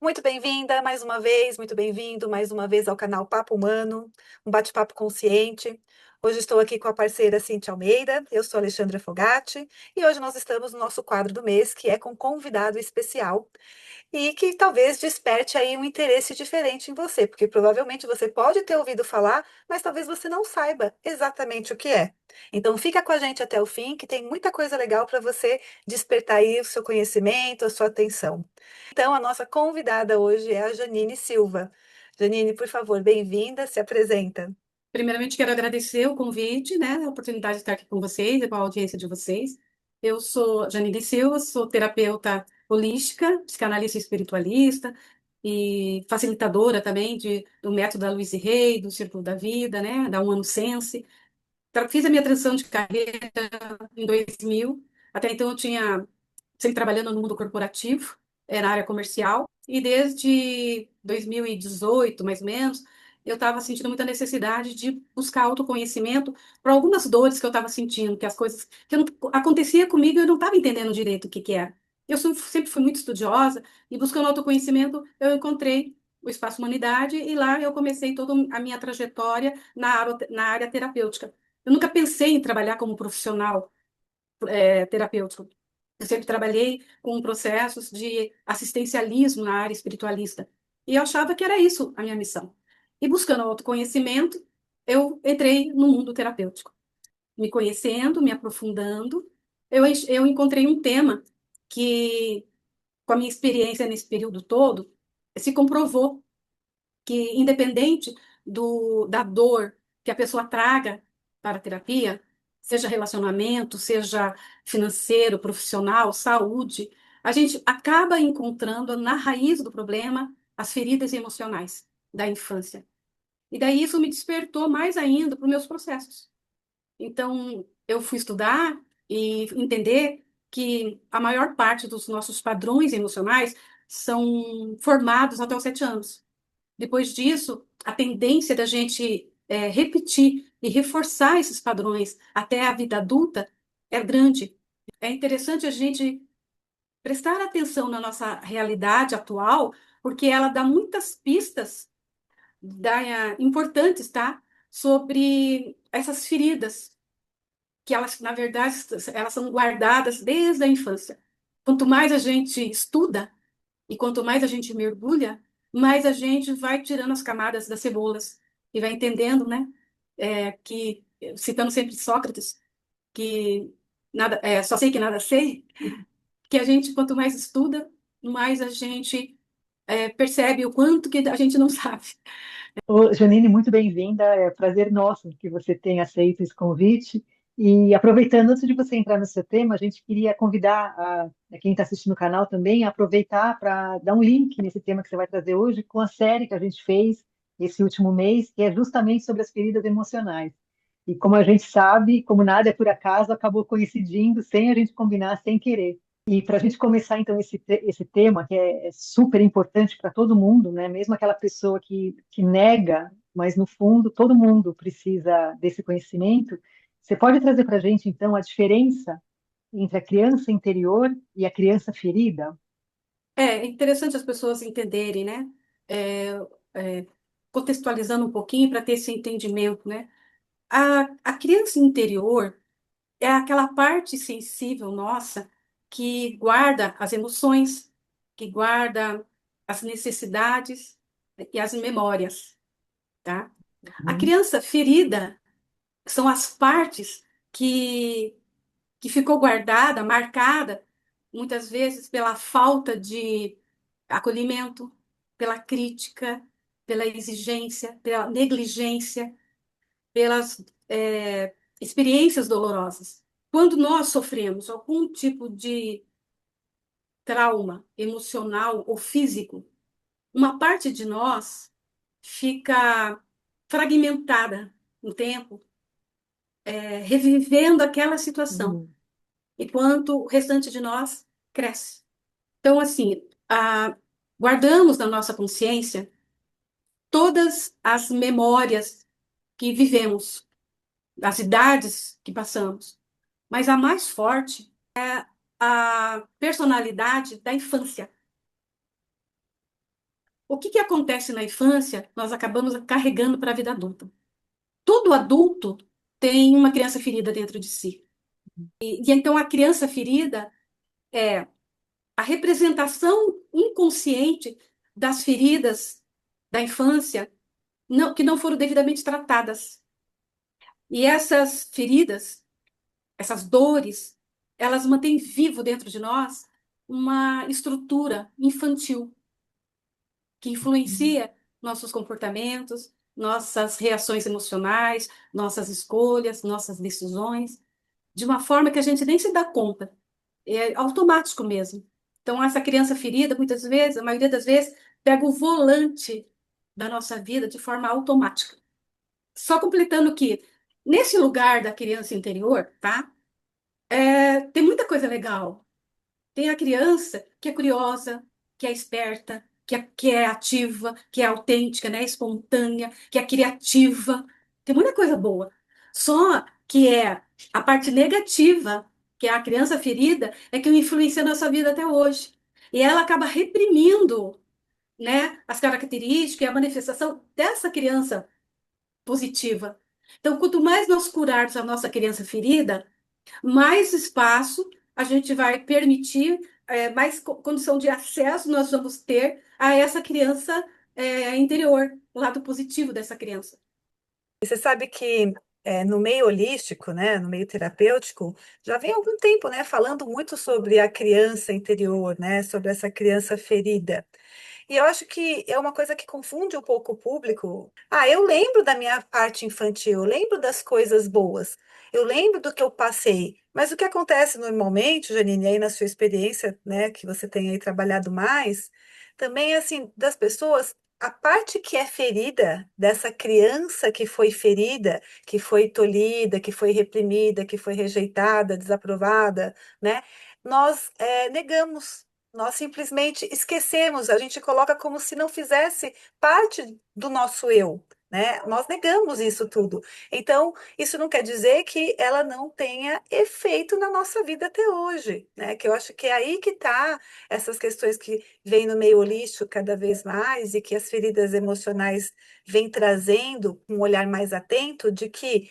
Muito bem-vinda mais uma vez, muito bem-vindo mais uma vez ao canal Papo Humano, um bate-papo consciente. Hoje estou aqui com a parceira Cintia Almeida, eu sou Alexandra Fogatti e hoje nós estamos no nosso quadro do mês, que é com convidado especial e que talvez desperte aí um interesse diferente em você, porque provavelmente você pode ter ouvido falar, mas talvez você não saiba exatamente o que é. Então fica com a gente até o fim, que tem muita coisa legal para você despertar aí o seu conhecimento, a sua atenção. Então, a nossa convidada hoje é a Janine Silva. Janine, por favor, bem-vinda, se apresenta. Primeiramente, quero agradecer o convite, né, a oportunidade de estar aqui com vocês e com a audiência de vocês. Eu sou Janine Silva, sou terapeuta holística, psicanalista espiritualista e facilitadora também do método da Louise Hay, do Círculo da Vida, né, da One Sense. Fiz a minha transição de carreira em 2000. Até então eu tinha sempre trabalhando no mundo corporativo, na área comercial, e desde 2018, mais ou menos, eu estava sentindo muita necessidade de buscar autoconhecimento para algumas dores que eu estava sentindo, que as coisas que não, acontecia comigo eu não estava entendendo direito o que que era. Sempre fui muito estudiosa e buscando autoconhecimento eu encontrei o Espaço Humanidade e lá eu comecei toda a minha trajetória na área terapêutica. Eu nunca pensei em trabalhar como profissional terapêutico. Eu sempre trabalhei com processos de assistencialismo na área espiritualista. E eu achava que era isso a minha missão. E buscando autoconhecimento, eu entrei no mundo terapêutico. Me conhecendo, me aprofundando, eu encontrei um tema que, com a minha experiência nesse período todo, se comprovou que, independente da dor que a pessoa traga para a terapia, seja relacionamento, seja financeiro, profissional, saúde, a gente acaba encontrando na raiz do problema as feridas emocionais da infância. E daí isso me despertou mais ainda para os meus processos. Então, eu fui estudar e entender que a maior parte dos nossos padrões emocionais são formados até os 7 anos. Depois disso, a tendência da gente repetir e reforçar esses padrões até a vida adulta é grande. É interessante a gente prestar atenção na nossa realidade atual, porque ela dá muitas pistas importantes, tá? Sobre essas feridas, que elas, na verdade, elas são guardadas desde a infância. Quanto mais a gente estuda, e quanto mais a gente mergulha, mais a gente vai tirando as camadas das cebolas e vai entendendo, né? Que, citando sempre Sócrates, que só sei que nada sei, que a gente, quanto mais estuda, mais a gente percebe o quanto que a gente não sabe. Ô, Janine, muito bem-vinda. É um prazer nosso que você tenha aceito esse convite. E aproveitando, antes de você entrar no seu tema, a gente queria convidar a quem está assistindo o canal também a aproveitar para dar um link nesse tema que você vai trazer hoje com a série que a gente fez esse último mês, que é justamente sobre as feridas emocionais. E como a gente sabe, como nada é por acaso, acabou coincidindo sem a gente combinar, sem querer. E para a gente começar, então, esse tema, que é super importante para todo mundo, né? Mesmo aquela pessoa que nega, mas no fundo todo mundo precisa desse conhecimento, você pode trazer para a gente, então, a diferença entre a criança interior e a criança ferida? É interessante as pessoas entenderem, né? É, é, Contextualizando um pouquinho para ter esse entendimento, né? A criança interior é aquela parte sensível nossa que guarda as emoções, que guarda as necessidades e as memórias, tá? A Uhum. criança ferida são as partes que, que ficou guardada, marcada, muitas vezes pela falta de acolhimento, pela crítica, pela exigência, pela negligência, pelas experiências dolorosas. Quando nós sofremos algum tipo de trauma emocional ou físico, uma parte de nós fica fragmentada no tempo, revivendo aquela situação, Uhum. enquanto o restante de nós cresce. Então, assim, guardamos na nossa consciência todas as memórias que vivemos, as idades que passamos, mas a mais forte é a personalidade da infância. o que que acontece na infância, nós acabamos carregando para a vida adulta. Todo adulto tem uma criança ferida dentro de si. E então a criança ferida é a representação inconsciente das feridas da infância que não foram devidamente tratadas. E essas feridas, essas dores, elas mantêm vivo dentro de nós uma estrutura infantil que influencia nossos comportamentos, nossas reações emocionais, nossas escolhas, nossas decisões, de uma forma que a gente nem se dá conta. É automático mesmo. Então, essa criança ferida, muitas vezes, a maioria das vezes, pega o volante da nossa vida de forma automática. Só completando que, nesse lugar da criança interior, tá? Tem muita coisa legal. Tem a criança que é curiosa, que é esperta, que é ativa, que é autêntica, né? Espontânea, que é criativa. Tem muita coisa boa. Só que a parte negativa, que é a criança ferida, é que influencia a nossa vida até hoje. E ela acaba reprimindo, né, as características e a manifestação dessa criança positiva. Então, quanto mais nós curarmos a nossa criança ferida, mais espaço a gente vai permitir, mais condição de acesso nós vamos ter a essa criança interior, o lado positivo dessa criança. E você sabe que no meio holístico, né, no meio terapêutico, já vem há algum tempo, né, falando muito sobre a criança interior, né, sobre essa criança ferida. E eu acho que é uma coisa que confunde um pouco o público. Ah, eu lembro da minha parte infantil, eu lembro das coisas boas, eu lembro do que eu passei. Mas o que acontece normalmente, Janine, aí na sua experiência, né, que você tem aí trabalhado mais, também é assim, das pessoas, a parte que é ferida, dessa criança que foi ferida, que foi tolhida, que foi reprimida, que foi rejeitada, desaprovada, né? Nós negamos. Nós simplesmente esquecemos, a gente coloca como se não fizesse parte do nosso eu, né? Nós negamos isso tudo. Então, isso não quer dizer que ela não tenha efeito na nossa vida até hoje, né? Que eu acho que é aí que está essas questões que vêm no meio holístico cada vez mais e que as feridas emocionais vêm trazendo um olhar mais atento de que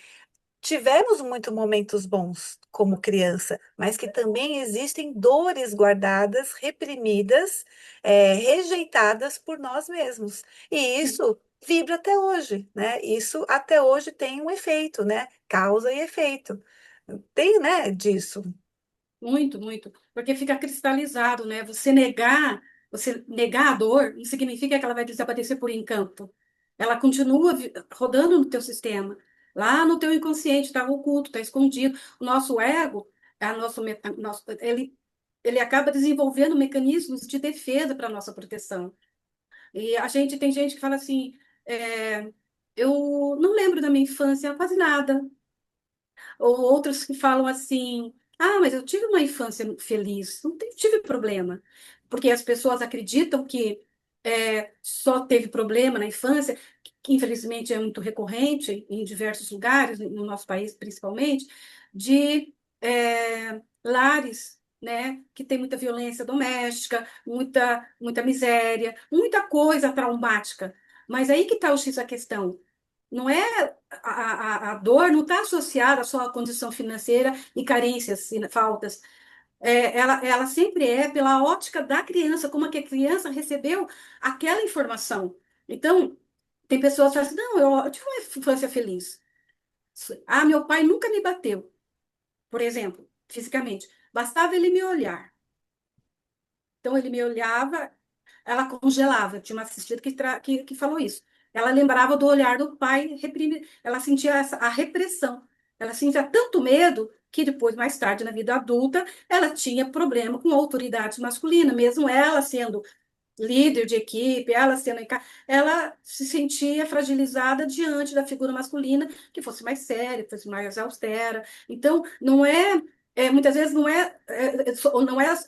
tivemos muitos momentos bons como criança, mas que também existem dores guardadas, reprimidas, rejeitadas por nós mesmos. E isso vibra até hoje, né? Isso até hoje tem um efeito, né? Causa e efeito. Tem, né, disso. Muito, muito, porque fica cristalizado, né? Você negar a dor não significa que ela vai desaparecer por encanto. Ela continua rodando no teu sistema. Lá no teu inconsciente, está oculto, está escondido. O nosso ego, ele acaba desenvolvendo mecanismos de defesa para a nossa proteção. E tem gente que fala assim, eu não lembro da minha infância quase nada. Ou outros que falam assim: ah, mas eu tive uma infância feliz, não tive problema. Porque as pessoas acreditam que só teve problema na infância, que infelizmente é muito recorrente em diversos lugares, no nosso país principalmente, de lares, né, que tem muita violência doméstica, muita miséria, muita coisa traumática. Mas aí que está o X da questão. Não é a dor não está associada só à condição financeira e carências e faltas. Ela sempre é pela ótica da criança, como é que a criança recebeu aquela informação. Então, tem pessoas que falam assim, não, eu tive uma infância feliz. Ah, meu pai nunca me bateu, por exemplo, fisicamente. Bastava ele me olhar. Então, ele me olhava, ela congelava. Tinha uma assistida que falou isso. Ela lembrava do olhar do pai, ela sentia a repressão. Ela sentia tanto medo que depois, mais tarde, na vida adulta, ela tinha problema com a autoridade masculina, mesmo ela sendo líder de equipe, ela se sentia fragilizada diante da figura masculina que fosse mais séria, que fosse mais austera. Então, muitas vezes não é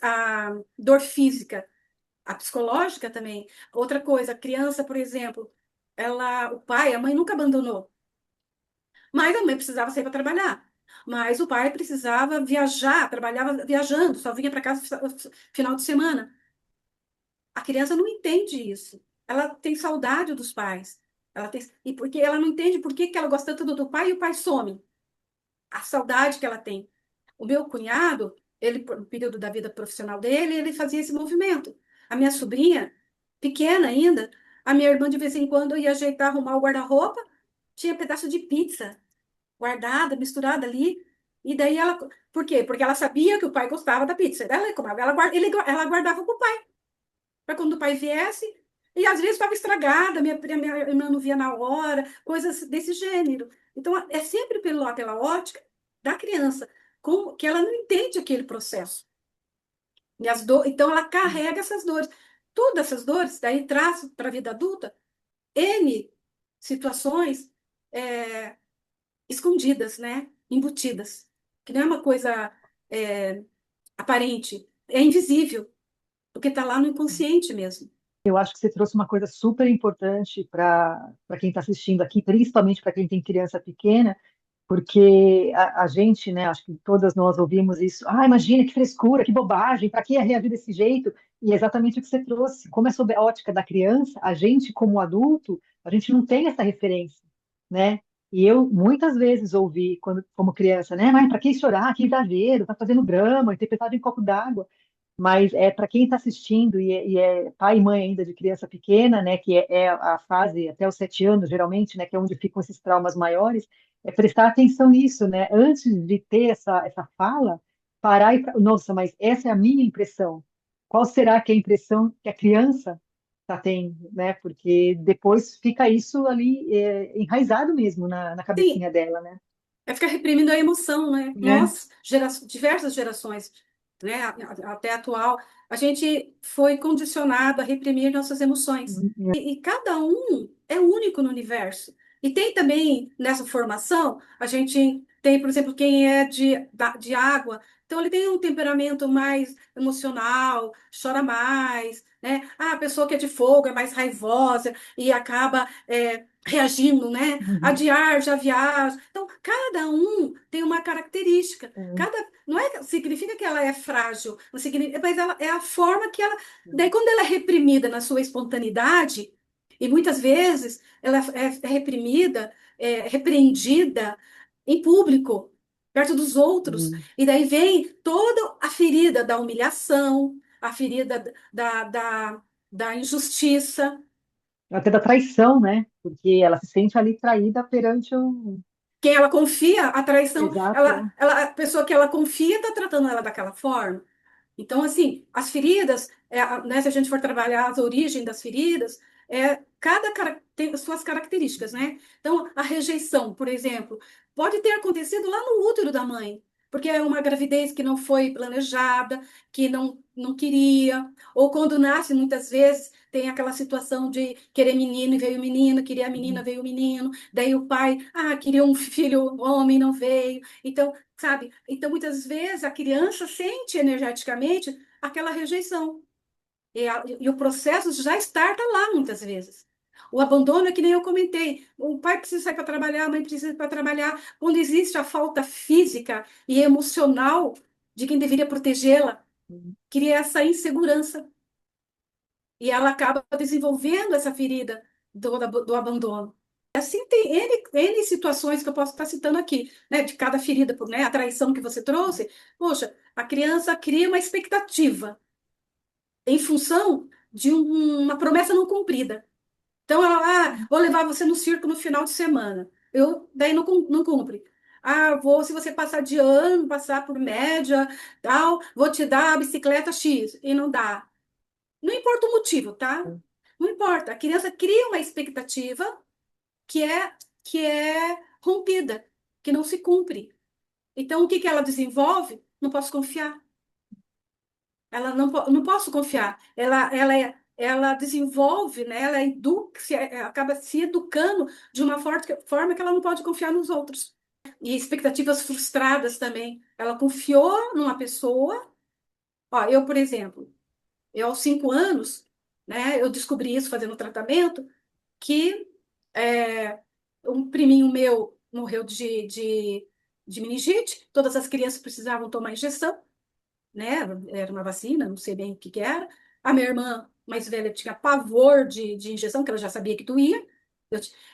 a dor física, a psicológica também. Outra coisa, a criança, por exemplo, o pai, a mãe nunca abandonou, mas a mãe precisava sair para trabalhar. Mas o pai precisava viajar, trabalhava viajando, só vinha para casa final de semana. A criança não entende isso. ela tem saudade dos pais. E porque ela não entende por que que ela gosta tanto do pai e o pai some. A saudade que ela tem. O meu cunhado, ele, no período da vida profissional dele, ele fazia esse movimento. A minha sobrinha, pequena ainda, a minha irmã de vez em quando ia ajeitar, arrumar o guarda-roupa, tinha pedaço de pizza guardada, misturada ali. E daí ela. Por quê? Porque ela sabia que o pai gostava da pizza. Ela guardava para o pai, para quando o pai viesse. E às vezes estava estragada, minha irmã não via na hora, coisas desse gênero. Então, é sempre pela ótica da criança, como que ela não entende aquele processo. Então, ela carrega essas dores. Todas essas dores, daí traz para a vida adulta N situações é, escondidas, né? Embutidas, que não é uma coisa é, aparente, é invisível, porque está lá no inconsciente mesmo. Eu acho que você trouxe uma coisa super importante para quem está assistindo aqui, principalmente para quem tem criança pequena, porque a gente, né, acho que todas nós ouvimos isso. Ah, imagina que frescura, que bobagem, para que reagir desse jeito? E é exatamente o que você trouxe. Como é sob a ótica da criança, a gente, como adulto, a gente não tem essa referência, né? E eu muitas vezes ouvi, quando, como criança, né? Mas para que chorar? Que exagero, tá fazendo drama, interpretado em copo d'água. Mas é para quem está assistindo e é pai e mãe ainda de criança pequena, né, que é a fase até os 7 anos, geralmente, né, que é onde ficam esses traumas maiores, é prestar atenção nisso, né, antes de ter essa fala, parar e, nossa, mas essa é a minha impressão. Qual será que é a impressão que a criança está tendo, né? Porque depois fica isso ali enraizado mesmo na Sim, cabecinha dela, né? é ficar reprimindo a emoção, né? Né? Nós, diversas gerações, né, até a atual, a gente foi condicionado a reprimir nossas emoções. E cada um é único no universo. E tem também, nessa formação, a gente tem, por exemplo, quem é de água, então ele tem um temperamento mais emocional, chora mais, né? Ah, a pessoa que é de fogo é mais raivosa e acaba reagindo, né? A Uhum. de ar já viaja. Então, cada um tem uma característica. Uhum. Não é, significa que ela é frágil, não significa, mas ela é a forma que ela. Daí, quando ela é reprimida na sua espontaneidade, e muitas vezes ela é reprimida, repreendida em público, perto dos outros, Uhum. e daí vem toda a ferida da humilhação, a ferida da injustiça. Até da traição, né? Porque ela se sente ali traída perante o. Quem ela confia, a traição, Exato, é. a pessoa que ela confia está tratando ela daquela forma. Então, assim, as feridas, né, se a gente for trabalhar as origens das feridas, tem as suas características, né? Então, a rejeição, por exemplo, pode ter acontecido lá no útero da mãe, porque é uma gravidez que não foi planejada, que não queria, ou quando nasce, muitas vezes, tem aquela situação de querer menino e veio menino, queria a menina, veio o menino, daí o pai, queria um filho homem, não veio. Então, sabe? Então, muitas vezes, a criança sente energeticamente aquela rejeição. E o processo já starta lá, muitas vezes. O abandono é que nem eu comentei. O pai precisa sair para trabalhar, a mãe precisa ir para trabalhar. Quando existe a falta física e emocional de quem deveria protegê-la, cria essa insegurança. E ela acaba desenvolvendo essa ferida do abandono. Assim, tem N situações que eu posso estar citando aqui, né? De cada ferida, né? A traição que você trouxe. Poxa, a criança cria uma expectativa em função de uma promessa não cumprida. Então, ela, vou levar você no circo no final de semana. Daí não cumpre. Se você passar de ano, passar por média, tal, vou te dar a bicicleta X. E não dá. Não importa o motivo, tá? Não importa. A criança cria uma expectativa que é, que é rompida, que não se cumpre. Então, o que que ela desenvolve? Não posso confiar. Não posso confiar. Ela desenvolve, né? Ela acaba se educando de uma forma que ela não pode confiar nos outros. E expectativas frustradas também. Ela confiou numa pessoa. Ó, eu, por exemplo, aos 5 anos, né? Eu descobri isso fazendo tratamento, que um priminho meu morreu de meningite, todas as crianças precisavam tomar injeção, né? Era uma vacina, não sei bem o que que era. A minha irmã mais velha tinha pavor de injeção, que ela já sabia que doía.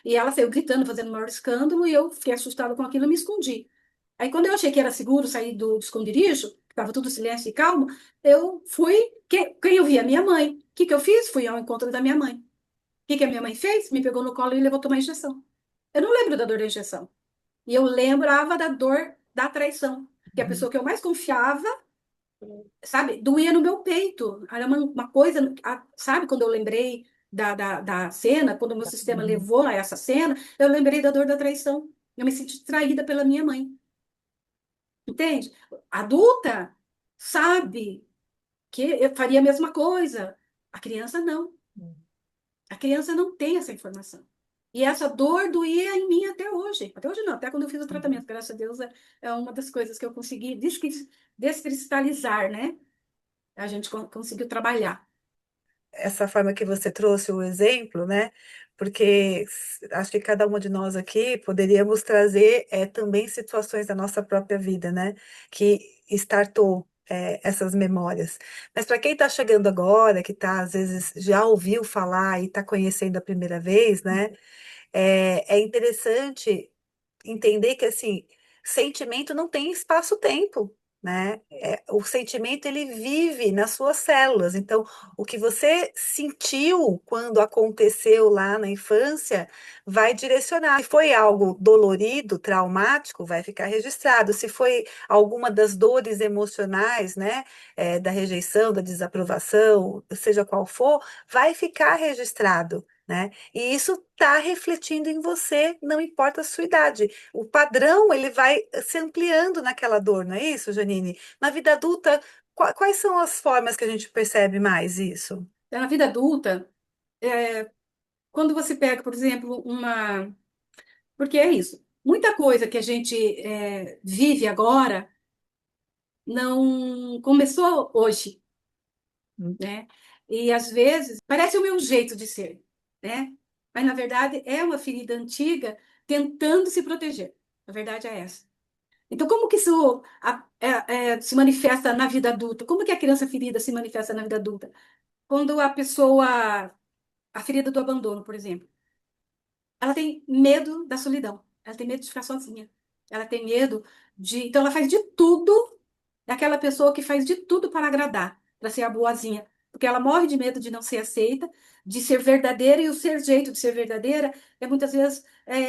E ela saiu gritando, fazendo o maior escândalo, e eu fiquei assustada com aquilo e me escondi. Aí, quando eu achei que era seguro sair do esconderijo, que estava tudo silêncio e calmo, eu fui. Quem eu vi? A minha mãe. O que eu fiz? Fui ao encontro da minha mãe. O que a minha mãe fez? Me pegou no colo e levou tomar injeção. Eu não lembro da dor da injeção. E eu lembrava da dor da traição. Que a pessoa que eu mais confiava, sabe, doía no meu peito. Era uma coisa, sabe, quando eu lembrei da cena, quando o meu sistema Uhum. levou a essa cena, eu lembrei da dor da traição. Eu me senti traída pela minha mãe. Entende? Adulta sabe que eu faria a mesma coisa. A criança não. A criança não tem essa informação. E essa dor doía em mim até hoje. Até hoje não, até quando eu fiz o Uhum. tratamento. Graças a Deus é uma das coisas que eu consegui descristalizar, né? A gente conseguiu trabalhar. Essa forma que você trouxe o exemplo, né? Porque acho que cada uma de nós aqui poderíamos trazer também situações da nossa própria vida, né? Que startou essas memórias. Mas para quem está chegando agora, que tá, às vezes já ouviu falar e está conhecendo a primeira vez, né? É interessante entender que assim, sentimento não tem espaço-tempo, né? O sentimento ele vive nas suas células. Então, o que você sentiu quando aconteceu lá na infância vai direcionar. Se foi algo dolorido, traumático, vai ficar registrado. Se foi alguma das dores emocionais, né, da rejeição, da desaprovação, seja qual for, vai ficar registrado. Né? E isso está refletindo em você, não importa a sua idade. O padrão ele vai se ampliando naquela dor, não é isso, Janine? Na vida adulta, quais são as formas que a gente percebe mais isso? Então, na vida adulta, quando você pega, por exemplo, uma. Porque é isso. Muita coisa que a gente vive agora não começou hoje, Uhum. né? E às vezes parece o meu jeito de ser, né? Mas na verdade é uma ferida antiga tentando se proteger. A verdade é essa. Então, como que isso se manifesta na vida adulta? Como que a criança ferida se manifesta na vida adulta? Quando a ferida do abandono, por exemplo, ela tem medo da solidão, ela tem medo de ficar sozinha, ela tem medo então ela faz de tudo, é aquela pessoa que faz de tudo para agradar, para ser a boazinha, porque ela morre de medo de não ser aceita, de ser verdadeira, e o ser jeito de ser verdadeira é muitas vezes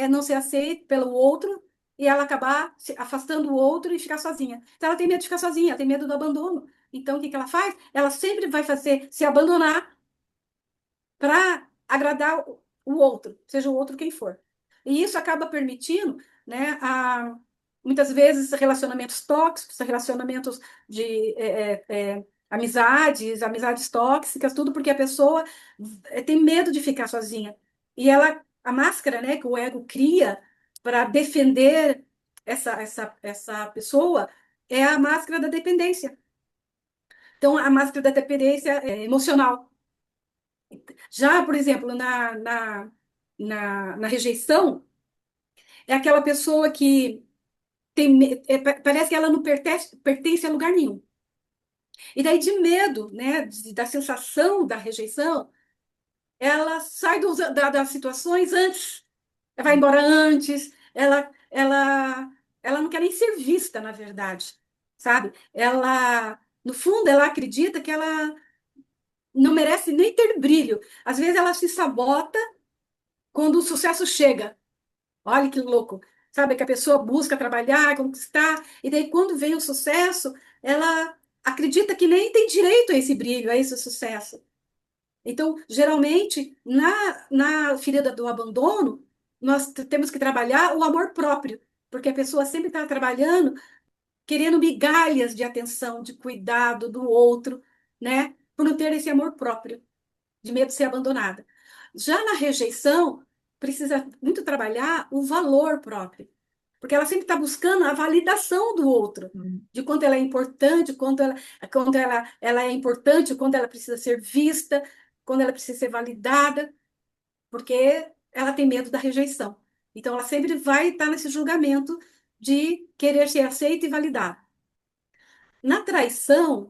não ser aceita pelo outro, e ela acabar se afastando o outro e ficar sozinha. Então ela tem medo de ficar sozinha, ela tem medo do abandono. Então o que ela faz? Ela sempre vai fazer se abandonar para agradar o outro, seja o outro quem for. E isso acaba permitindo, né, muitas vezes relacionamentos tóxicos, relacionamentos de amizades tóxicas, tudo porque a pessoa tem medo de ficar sozinha. E a máscara, né, que o ego cria para defender essa pessoa é a máscara da dependência. Então, a máscara da dependência é emocional. Já, por exemplo, na rejeição, é aquela pessoa que parece que ela não pertence a lugar nenhum. E daí, de medo, né, da sensação da rejeição, ela sai das situações antes. Ela vai embora antes, ela não quer nem ser vista, na verdade, sabe? No fundo, ela acredita que ela não merece nem ter brilho. Às vezes, ela se sabota quando o sucesso chega. Olha que louco. Sabe, que a pessoa busca trabalhar, conquistar, e daí quando vem o sucesso, ela acredita que nem tem direito a esse brilho, a esse sucesso. Então, geralmente, na ferida do abandono, nós temos que trabalhar o amor próprio, porque a pessoa sempre está trabalhando, querendo migalhas de atenção, de cuidado do outro, né? Por não ter esse amor próprio de medo de ser abandonada. Já na rejeição, precisa muito trabalhar o valor próprio, porque ela sempre está buscando a validação do outro, Uhum. de quanto ela é importante, quanto ela é importante, quanto ela precisa ser vista, quando ela precisa ser validada, porque ela tem medo da rejeição. Então, ela sempre vai estar nesse julgamento de querer ser aceita e validada. Na traição,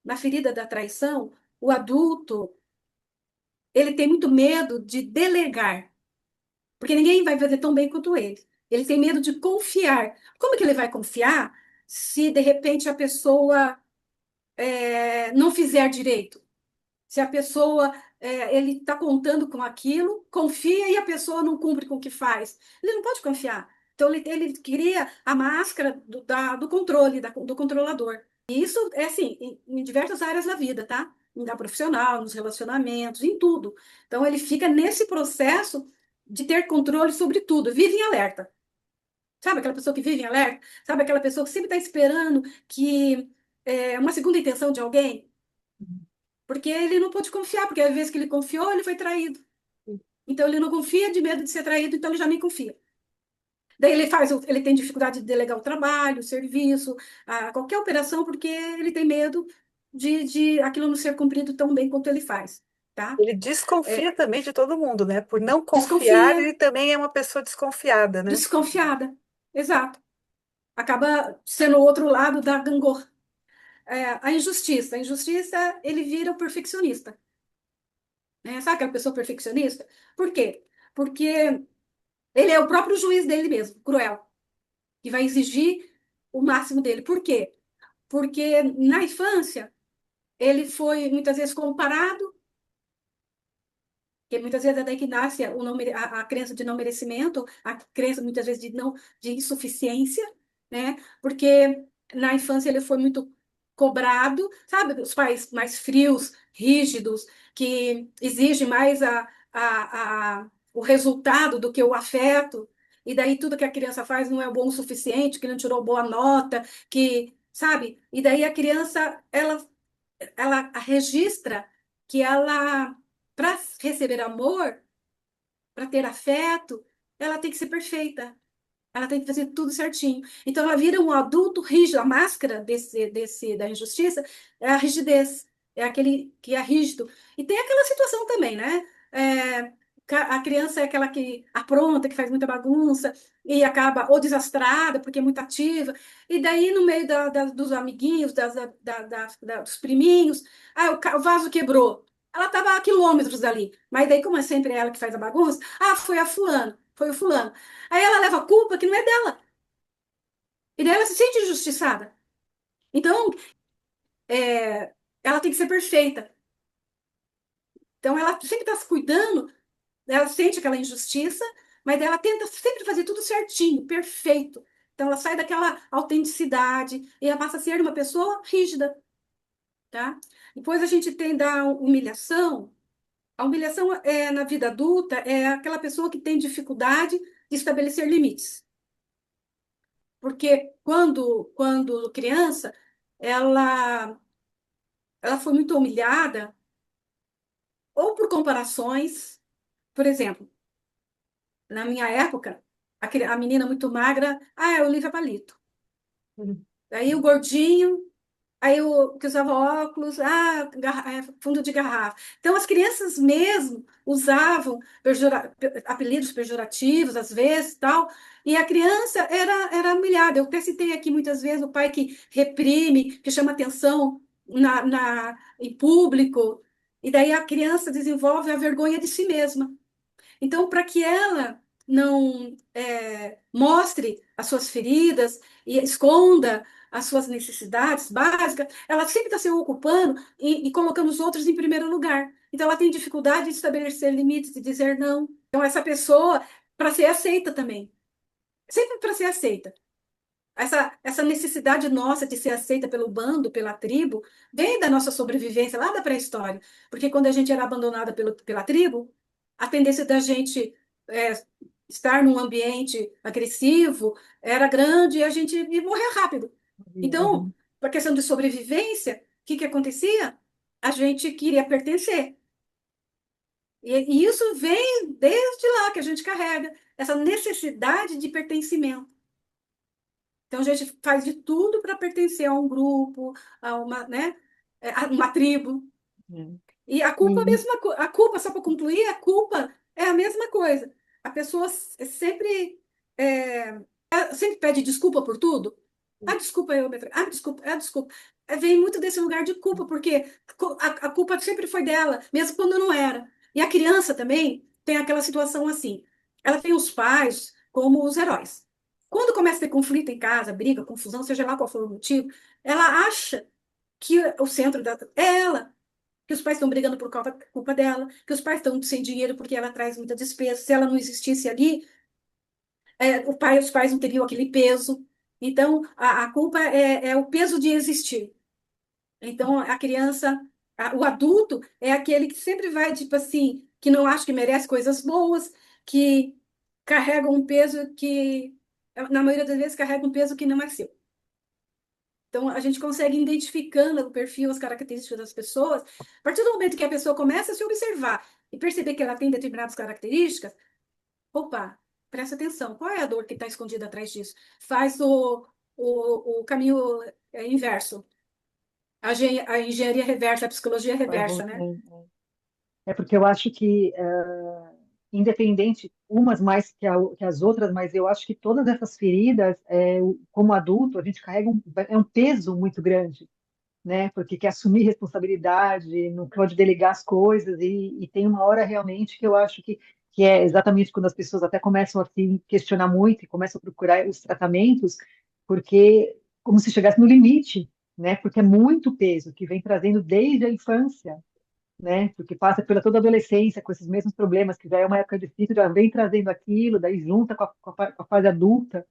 na ferida da traição, o adulto ele tem muito medo de delegar, porque ninguém vai fazer tão bem quanto ele. Ele tem medo de confiar. Como que ele vai confiar se de repente a pessoa não fizer direito? Se a pessoa, ele está contando com aquilo, confia e a pessoa não cumpre com o que faz. Ele não pode confiar. Então, ele cria a máscara do controle, do controlador. E isso é assim, em diversas áreas da vida, tá? Na profissional, nos relacionamentos, em tudo. Então, ele fica nesse processo de ter controle sobre tudo, vive em alerta. Sabe aquela pessoa que vive em alerta? Sabe aquela pessoa que sempre está esperando que uma segunda intenção de alguém? Porque ele não pôde confiar, porque às vezes que ele confiou, ele foi traído. Então ele não confia de medo de ser traído, então ele já nem confia. Daí ele tem dificuldade de delegar o trabalho, o serviço, qualquer operação, porque ele tem medo de aquilo não ser cumprido tão bem quanto ele faz, tá? Ele desconfia É, também de todo mundo, né? Por não confiar, desconfia, ele também é uma pessoa desconfiada, né? desconfiada, exato. Acaba sendo o outro lado da gangorra. A injustiça, ele vira o perfeccionista, né? Sabe aquela pessoa perfeccionista? Por quê? Porque ele é o próprio juiz dele mesmo, cruel, que vai exigir o máximo dele. Por quê? Porque na infância ele foi muitas vezes comparado, que muitas vezes é daí que nasce a crença de não merecimento, a crença muitas vezes de insuficiência, né? Porque na infância ele foi muito cobrado, sabe? Os pais mais frios, rígidos, que exigem mais o resultado do que o afeto, e daí tudo que a criança faz não é bom o suficiente, que não tirou boa nota, que, sabe? E daí a criança, ela registra que ela, para receber amor, para ter afeto, ela tem que ser perfeita. Ela tem que fazer tudo certinho. Então, ela vira um adulto rígido. A máscara da injustiça é a rigidez. É aquele que é rígido. E tem aquela situação também, né? A criança é aquela que apronta, que faz muita bagunça e acaba ou desastrada, porque é muito ativa. E daí, no meio dos amiguinhos, dos priminhos, o vaso quebrou. Ela estava a quilômetros dali. Mas daí, como é sempre ela que faz a bagunça, foi a fulano, foi o fulano. Aí ela leva a culpa que não é dela. E daí ela se sente injustiçada. Então, ela tem que ser perfeita. Então, ela sempre está se cuidando, ela sente aquela injustiça, mas ela tenta sempre fazer tudo certinho, perfeito. Então, ela sai daquela autenticidade e ela passa a ser uma pessoa rígida, tá? Depois a gente tem da humilhação. A humilhação na vida adulta é aquela pessoa que tem dificuldade de estabelecer limites. Porque quando criança, ela, ela foi muito humilhada, ou por comparações. Por exemplo, na minha época, a menina muito magra, é Olivia Palito. Uhum. Aí o gordinho, aí o que usava óculos, fundo de garrafa. Então, as crianças mesmo usavam apelidos pejorativos, às vezes, tal, e a criança era humilhada. Eu até citei aqui muitas vezes o pai que reprime, que chama atenção em público, e daí a criança desenvolve a vergonha de si mesma. Então, para que ela não mostre as suas feridas e esconda as suas necessidades básicas, ela sempre está se ocupando e colocando os outros em primeiro lugar. Então, ela tem dificuldade de estabelecer limites, de dizer não. Então, essa pessoa, para ser aceita também, sempre para ser aceita. Essa necessidade nossa de ser aceita pelo bando, pela tribo, vem da nossa sobrevivência lá da pré-história. Porque quando a gente era abandonada pela tribo, a tendência da gente é, estar num ambiente agressivo era grande e a gente ia morrer rápido. Então, Uhum. por questão de sobrevivência, o que acontecia? A gente queria pertencer. E isso vem desde lá que a gente carrega, essa necessidade de pertencimento. Então a gente faz de tudo para pertencer a um grupo, a uma, né, a uma tribo. É. E a culpa, é a E mesma a culpa, só para concluir, a culpa é a mesma coisa. A pessoa é, sempre pede desculpa por tudo. Desculpa eu, desculpa, desculpa. Vem muito desse lugar de culpa, porque a culpa sempre foi dela, mesmo quando não era. E a criança também tem aquela situação assim, ela tem os pais como os heróis. Quando começa a ter conflito em casa, briga, confusão, seja lá qual for o motivo, ela acha que o centro da... é ela, que os pais estão brigando por culpa dela, que os pais estão sem dinheiro porque ela traz muita despesa. Se ela não existisse ali, os pais não teriam aquele peso. Então, a culpa é o peso de existir. Então, a criança, o adulto é aquele que sempre vai, tipo assim, que não acha que merece coisas boas, que carrega um peso que, na maioria das vezes, carrega um peso que não é seu. Então, a gente consegue identificando o perfil, as características das pessoas. A partir do momento que a pessoa começa a se observar e perceber que ela tem determinadas características, opa, presta atenção, qual é a dor que está escondida atrás disso? Faz o caminho inverso. A engenharia reversa, a psicologia reversa, né? É porque eu acho que, independente, umas mais que as outras, mas eu acho que todas essas feridas, como adulto, a gente carrega um peso muito grande, né? Porque quer assumir responsabilidade, não pode delegar as coisas, e tem uma hora realmente que eu acho que é exatamente quando as pessoas até começam a se questionar muito e começam a procurar os tratamentos, porque como se chegasse no limite, né? Porque é muito peso que vem trazendo desde a infância, né? Porque passa pela toda a adolescência com esses mesmos problemas, que já é uma época difícil, já vem trazendo aquilo, daí junta com a fase adulta.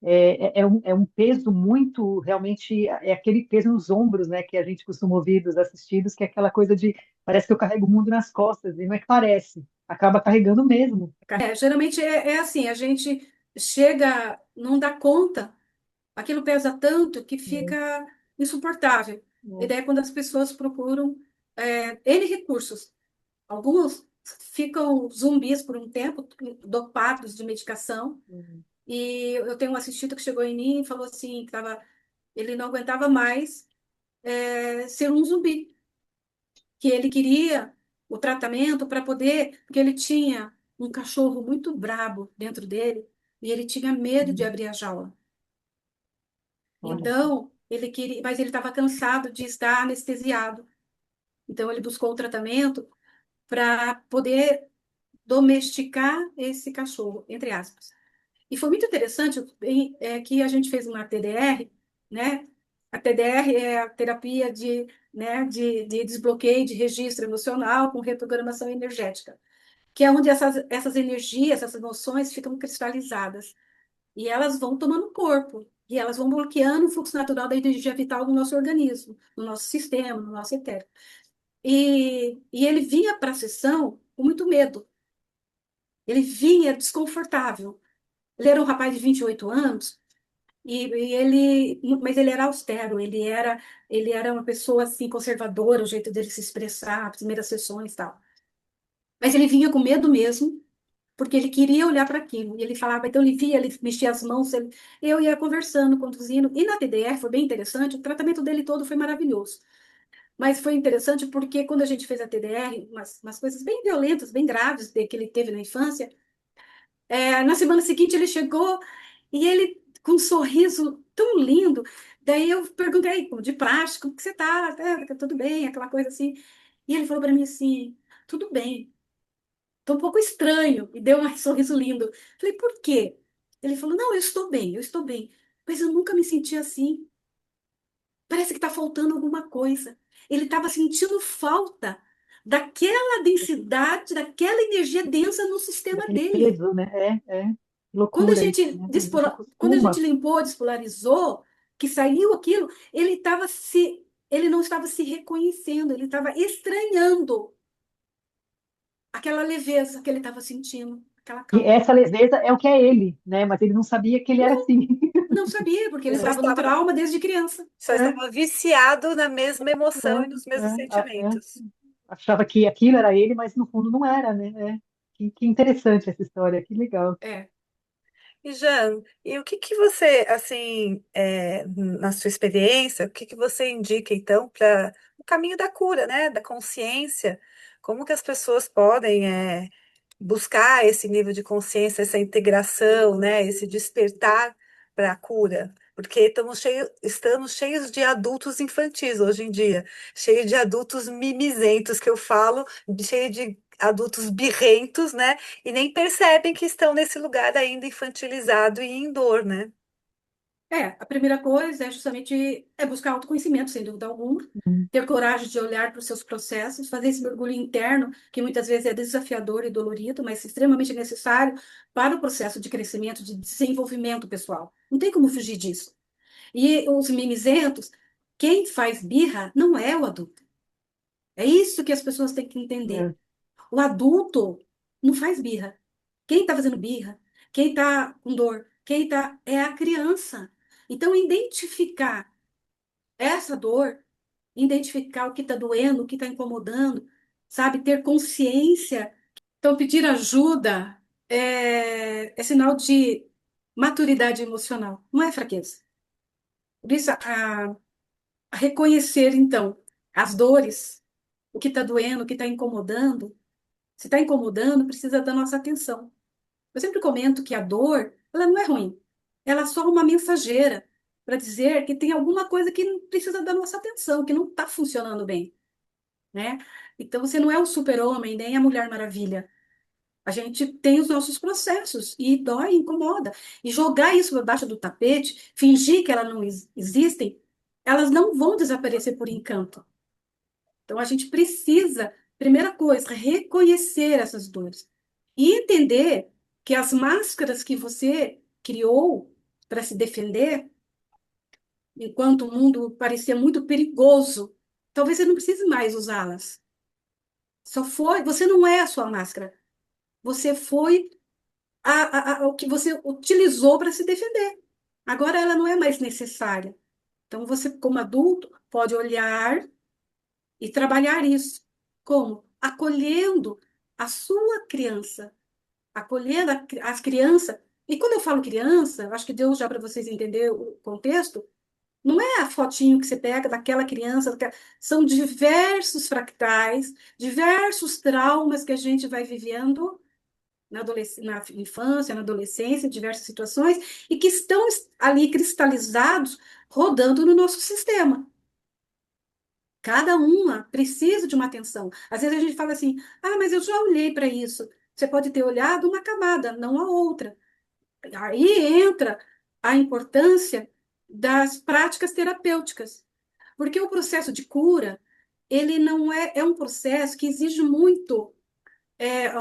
É um peso muito, realmente, é aquele peso nos ombros, né, que a gente costuma ouvir dos assistidos, que é aquela coisa de, parece que eu carrego o mundo nas costas, e não é que parece, acaba carregando mesmo. Geralmente é assim, a gente chega, não dá conta, aquilo pesa tanto que É, fica insuportável. E é, daí é quando as pessoas procuram N recursos. Alguns ficam zumbis por um tempo, dopados de medicação. E eu tenho um assistido que chegou em mim e falou assim, ele não aguentava mais ser um zumbi, que ele queria o tratamento para poder, porque ele tinha um cachorro muito brabo dentro dele e ele tinha medo de abrir a jaula. olha só. Então, ele queria, mas ele estava cansado de estar anestesiado. Então, ele buscou o tratamento para poder domesticar esse cachorro, entre aspas. E foi muito interessante que a gente fez uma TDR, né? A TDR é a terapia de desbloqueio de registro emocional com reprogramação energética, que é onde essas energias, essas emoções ficam cristalizadas e elas vão tomando corpo e elas vão bloqueando o fluxo natural da energia vital do nosso organismo, no nosso sistema, no nosso etérico. E ele vinha para a sessão com muito medo, ele vinha desconfortável. Ele era um rapaz de 28 anos mas ele era austero, ele era uma pessoa assim conservadora, o jeito dele se expressar, primeiras sessões e tal. Mas ele vinha com medo mesmo, porque ele queria olhar para aquilo. E ele falava, então ele via, ele mexia as mãos, eu ia conversando, conduzindo. E na TDR foi bem interessante, o tratamento dele todo foi maravilhoso. Mas foi interessante porque quando a gente fez a TDR, umas coisas bem violentas, bem graves que ele teve na infância, na semana seguinte ele chegou e ele com um sorriso tão lindo. Daí eu perguntei, de prático, como que você tá? Tá tudo bem, aquela coisa assim. E ele falou para mim assim, tudo bem, tô um pouco estranho. E deu um sorriso lindo. Falei, por quê? Ele falou, não, eu estou bem. Mas eu nunca me senti assim. Parece que está faltando alguma coisa. Ele estava sentindo falta daquela densidade, daquela energia densa no sistema Daquele dele. peso, né? Que loucura isso, né? A gente Quando a gente acostuma. limpou, despolarizou, que saiu aquilo, ele não estava se reconhecendo, ele estava estranhando aquela leveza que ele estava sentindo, aquela E calma. essa leveza é o que é ele, né? Mas ele não sabia que ele era Não, assim. não sabia, porque ele Só estava no estava, trauma desde criança. só estava viciado na mesma emoção e nos mesmos É. sentimentos. Achava que aquilo era ele, mas no fundo não era, né? Que interessante essa história, que legal. É. E Jan, e o que que você, assim, na sua experiência, o que que você indica, então, para o caminho da cura, né, da consciência? Como que as pessoas podem, buscar esse nível de consciência, essa integração, né, esse despertar para a cura? Porque estamos cheios de adultos infantis hoje em dia, cheios de adultos mimizentos, que eu falo, cheio de adultos birrentos, né? E nem percebem que estão nesse lugar ainda infantilizado e em dor, né? A primeira coisa é justamente buscar autoconhecimento, sem dúvida alguma, Hum. ter coragem de olhar para os seus processos, fazer esse mergulho interno, que muitas vezes é desafiador e dolorido, mas extremamente necessário para o processo de crescimento, de desenvolvimento pessoal. Não tem como fugir disso. E os mimizentos, quem faz birra não é o adulto. É isso que as pessoas têm que entender. É, O adulto não faz birra. Quem está fazendo birra, quem está com dor, quem está é a criança. Então, identificar essa dor, identificar o que está doendo, o que está incomodando, sabe? Ter consciência. Então, pedir ajuda é sinal de maturidade emocional, não é fraqueza. Por isso, a reconhecer, então, as dores, o que está doendo, o que está incomodando. Se está incomodando, precisa da nossa atenção. Eu sempre comento que a dor, ela não é ruim. Ela é só uma mensageira para dizer que tem alguma coisa que precisa da nossa atenção, que não está funcionando bem, né? Então, você não é o super-homem, nem a Mulher Maravilha. A gente tem os nossos processos e dói, incomoda. E jogar isso por baixo do tapete, fingir que elas não existem, elas não vão desaparecer por encanto. Então, a gente precisa, primeira coisa, reconhecer essas dores e entender que as máscaras que você criou para se defender, enquanto o mundo parecia muito perigoso, talvez você não precise mais usá-las. Só foi, você não é a sua máscara. Você foi o que você utilizou para se defender. Agora ela não é mais necessária. Então, você, como adulto, pode olhar e trabalhar isso. Como? Acolhendo a sua criança, acolhendo as crianças. E quando eu falo criança, eu acho que deu já para vocês entenderem o contexto, não é a fotinho que você pega daquela criança, são diversos fractais, diversos traumas que a gente vai vivendo na infância, na adolescência, em diversas situações, e que estão ali cristalizados, rodando no nosso sistema. Cada uma precisa de uma atenção. Às vezes a gente fala assim: ah, mas eu já olhei para isso. Você pode ter olhado uma camada, não a outra. Aí entra a importância das práticas terapêuticas, porque o processo de cura, ele não é um processo que exige muito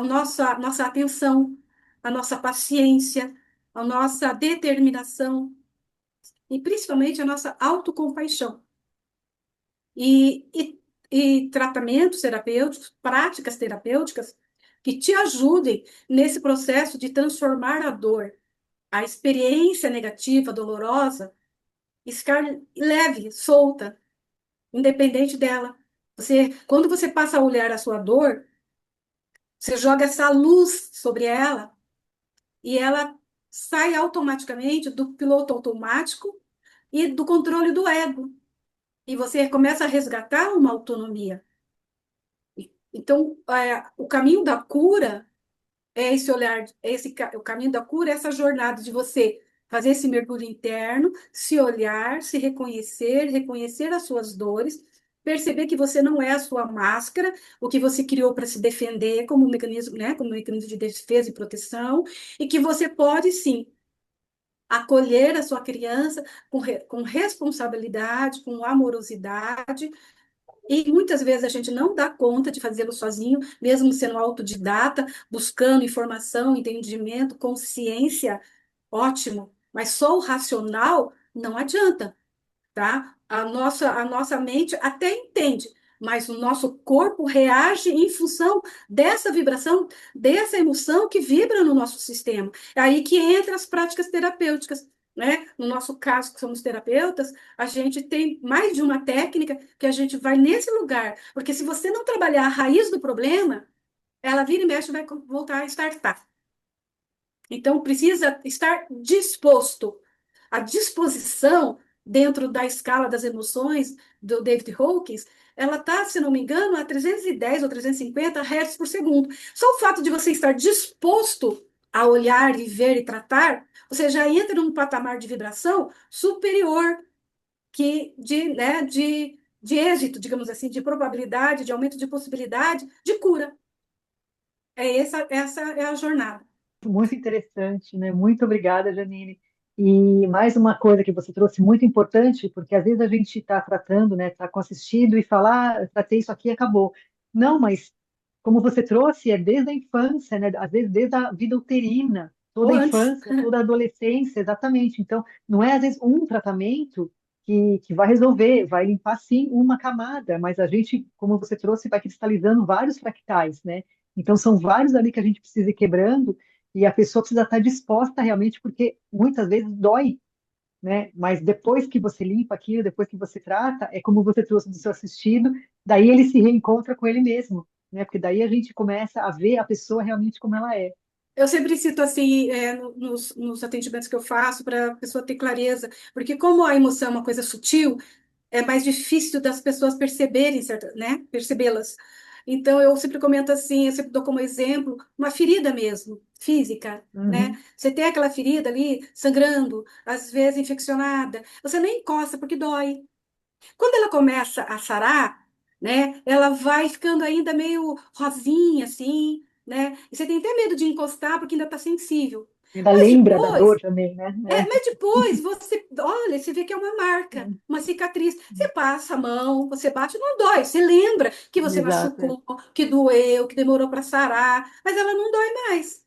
nossa atenção, a nossa paciência, a nossa determinação e principalmente a nossa autocompaixão. E tratamentos terapêuticos, práticas terapêuticas que te ajudem nesse processo de transformar a dor, a experiência negativa, dolorosa, ficar leve, solta, independente dela. Quando você passa a olhar a sua dor, você joga essa luz sobre ela e ela sai automaticamente do piloto automático e do controle do ego. E você começa a resgatar uma autonomia. Então, o caminho da cura é esse olhar, o caminho da cura é essa jornada de você fazer esse mergulho interno, se olhar, se reconhecer, reconhecer as suas dores, perceber que você não é a sua máscara, o que você criou para se defender como um mecanismo, né, como um mecanismo de defesa e proteção, e que você pode sim acolher a sua criança com responsabilidade, com amorosidade, e muitas vezes a gente não dá conta de fazê-lo sozinho, mesmo sendo autodidata, buscando informação, entendimento, consciência, ótimo. Mas só o racional não adianta, tá? A nossa mente até entende, mas o nosso corpo reage em função dessa vibração, dessa emoção que vibra no nosso sistema. É aí que entra as práticas terapêuticas. Né? No nosso caso, que somos terapeutas, a gente tem mais de uma técnica que a gente vai nesse lugar, porque se você não trabalhar a raiz do problema, ela vira e mexe e vai voltar a startar. Então, precisa estar disposto. A disposição dentro da escala das emoções do David Hawkins, ela está, se não me engano, a 310 ou 350 Hz por segundo. Só o fato de você estar disposto a olhar e ver e tratar, você já entra num patamar de vibração superior de êxito, digamos assim, de probabilidade, de aumento de possibilidade de cura. Essa é a jornada. Muito interessante, né? Muito obrigada, Janine. E mais uma coisa que você trouxe muito importante, porque às vezes a gente está tratando, né? Está assistindo e falar, ah, tratei isso aqui e acabou. Não, mas como você trouxe, é desde a infância, né? Às vezes desde a vida uterina, toda Ou a antes. infância, toda a adolescência, exatamente. Então, não é às vezes um tratamento que vai resolver, vai limpar sim uma camada, mas a gente, como você trouxe, vai cristalizando vários fractais, né? Então, são vários ali que a gente precisa ir quebrando e a pessoa precisa estar disposta realmente, porque muitas vezes dói, né? Mas depois que você limpa aquilo, depois que você trata, é como você trouxe do seu assistido, daí ele se reencontra com ele mesmo, né? Porque daí a gente começa a ver a pessoa realmente como ela é. Eu sempre cito assim, nos atendimentos que eu faço, para a pessoa ter clareza, porque como a emoção é uma coisa sutil, é mais difícil das pessoas perceberem, certo, né? Percebê-las. Então, eu sempre comento assim, eu sempre dou como exemplo uma ferida mesmo, física, né? Uhum, Você tem aquela ferida ali sangrando, às vezes infeccionada, você nem encosta porque dói. Quando ela começa a sarar, né, ela vai ficando ainda meio rosinha, assim, né? E você tem até medo de encostar porque ainda está sensível. ainda Mas lembra da dor depois, também, né? mas depois você olha, você vê que é uma marca, uma cicatriz. Você passa a mão, você bate, não dói. Você lembra que você Exato. É. machucou, que doeu, que demorou para sarar, mas ela não dói mais.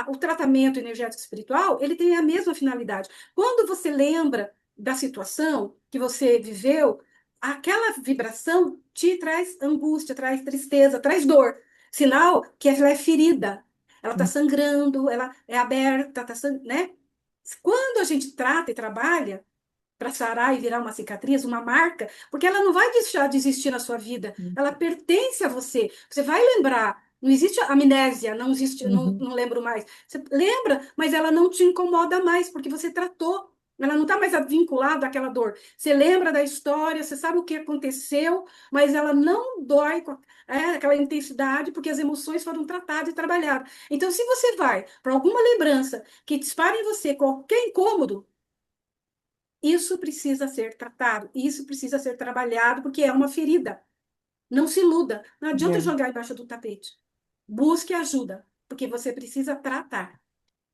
O tratamento energético espiritual, ele tem a mesma finalidade. Quando você lembra da situação que você viveu, aquela vibração te traz angústia, traz tristeza, traz dor. Sinal que ela é ferida. Ela está sangrando, ela é aberta, né? Quando a gente trata e trabalha para sarar e virar uma cicatriz, uma marca, porque ela não vai deixar de existir na sua vida, ela pertence a você. Você vai lembrar. Não existe amnésia, não existe, não, Uhum. não lembro mais. Você lembra, mas ela não te incomoda mais, porque você tratou. Ela não está mais vinculada àquela dor. Você lembra da história, você sabe o que aconteceu, mas ela não dói com aquela intensidade, porque as emoções foram tratadas e trabalhadas. Então, se você vai para alguma lembrança que dispare em você qualquer incômodo, isso precisa ser tratado, isso precisa ser trabalhado, porque é uma ferida. Não se iluda. Não adianta É. jogar embaixo do tapete. Busque ajuda, porque você precisa tratar.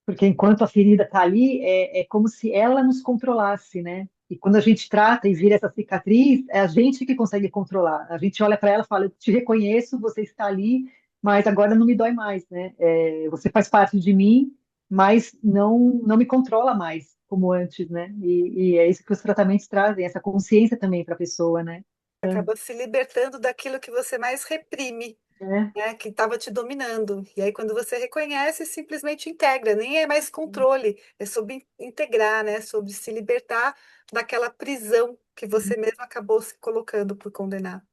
Porque enquanto a ferida está ali, é como se ela nos controlasse, né? E quando a gente trata e vira essa cicatriz, é a gente que consegue controlar. A gente olha para ela e fala: eu te reconheço, você está ali, mas agora não me dói mais, né? Você faz parte de mim, mas não me controla mais como antes, né? E é isso que os tratamentos trazem, essa consciência também para a pessoa, né? Acaba se libertando daquilo que você mais reprime, É. né, que estava te dominando. E aí, quando você reconhece, simplesmente integra, nem é mais controle, é sobre integrar, né, sobre se libertar daquela prisão que você mesmo acabou se colocando por condenar.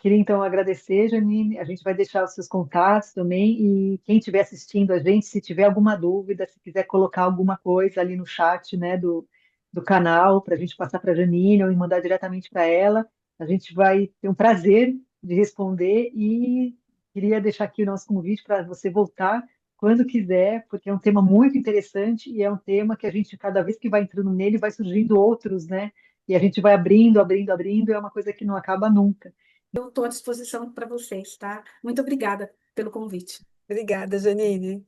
Queria então agradecer, Janine. A gente vai deixar os seus contatos também. E quem estiver assistindo a gente, se tiver alguma dúvida, se quiser colocar alguma coisa ali no chat, né, do canal, para a gente passar para a Janine ou mandar diretamente para ela, a gente vai ter um prazer de responder. E queria deixar aqui o nosso convite para você voltar quando quiser, porque é um tema muito interessante e é um tema que a gente, cada vez que vai entrando nele, vai surgindo outros, né? E a gente vai abrindo, abrindo, abrindo, e é uma coisa que não acaba nunca. Eu estou à disposição para vocês, tá? Muito obrigada pelo convite. Obrigada, Janine.